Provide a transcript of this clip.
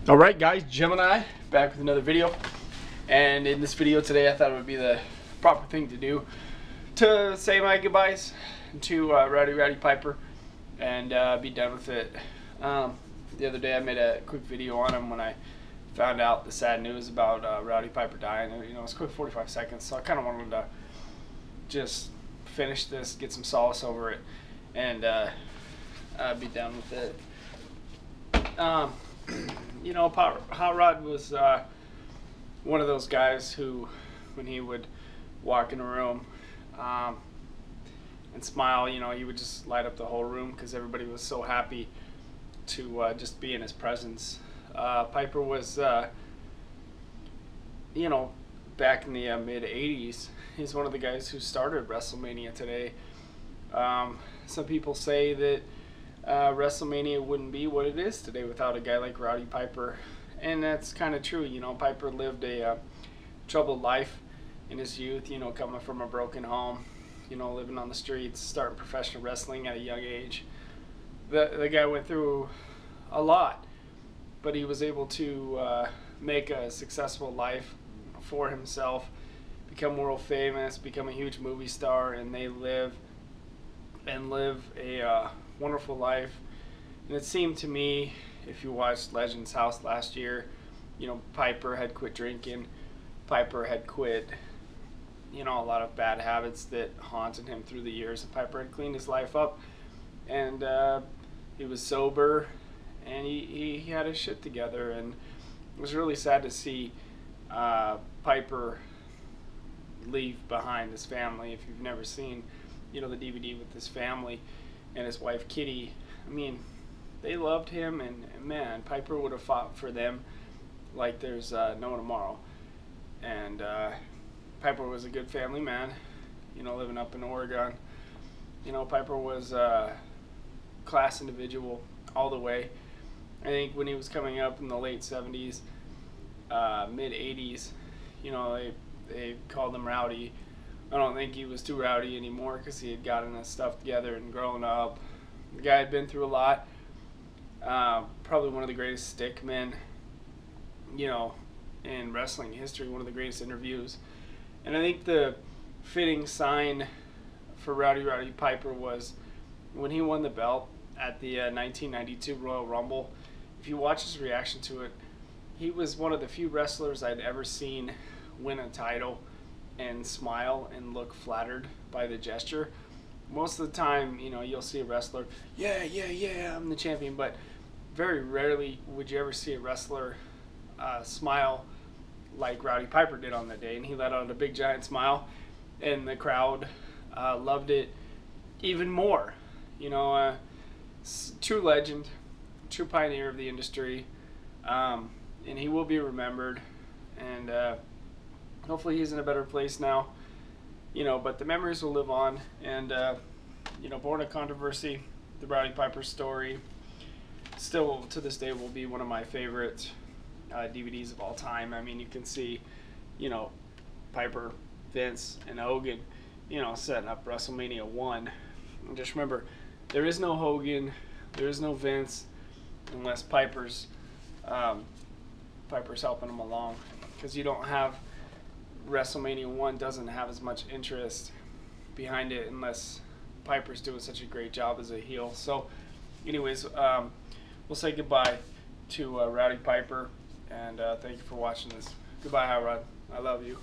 Alright guys, Gemini, back with another video. And in this video today I thought it would be the proper thing to do to say my goodbyes to Roddy Piper and be done with it. The other day I made a quick video on him when I found out the sad news about Roddy Piper dying. You know, it was a quick 45 seconds, so I kind of wanted to just finish this, get some solace over it, and be done with it. You know, Hot Rod was one of those guys who, when he would walk in a room and smile, you know, he would just light up the whole room because everybody was so happy to just be in his presence. Piper was, you know, back in the mid-'80s, he's one of the guys who started WrestleMania today. Some people say that WrestleMania wouldn't be what it is today without a guy like Roddy Piper, and that's kind of true. You know, Piper lived a troubled life in his youth, you know, coming from a broken home, you know, living on the streets, starting professional wrestling at a young age. The guy went through a lot, but he was able to make a successful life for himself, become world famous, become a huge movie star, and they live a wonderful life. And it seemed to me, if you watched Legends House last year, you know, Piper had quit drinking, Piper had quit, you know, a lot of bad habits that haunted him through the years, and Piper had cleaned his life up, and he was sober, and he had his shit together. And it was really sad to see Piper leave behind his family. If you've never seen, you know, the DVD with his family and his wife Kitty, I mean, they loved him, and man, Piper would have fought for them like there's no tomorrow. And Piper was a good family man, you know, living up in Oregon. You know, Piper was a class individual all the way. I think when he was coming up in the late 70s, mid 80s, you know, they called him Rowdy. I don't think he was too rowdy anymore because he had gotten his stuff together and grown up. The guy had been through a lot. Probably one of the greatest stick men, you know, in wrestling history, one of the greatest interviews. And I think the fitting sign for Roddy Piper was when he won the belt at the 1992 Royal Rumble. If you watch his reaction to it, he was one of the few wrestlers I'd ever seen win a title and smile and look flattered by the gesture. Most of the time, you know, you'll see a wrestler, yeah, I'm the champion, but very rarely would you ever see a wrestler smile like Roddy Piper did on that day. And he let out a big giant smile, and the crowd loved it even more. You know, true legend, true pioneer of the industry, and he will be remembered. And hopefully he's in a better place now, you know, but the memories will live on. And you know, Born of Controversy, the Roddy Piper story, still to this day will be one of my favorite DVDs of all time. I mean, you can see, you know, Piper, Vince, and Hogan, you know, setting up WrestleMania 1. And just remember, there is no Hogan, there is no Vince, unless Piper's helping him along, because you don't have WrestleMania 1 doesn't have as much interest behind it unless Piper's doing such a great job as a heel. So anyways, we'll say goodbye to Roddy Piper, and thank you for watching this. Goodbye, Hot Rod. I love you.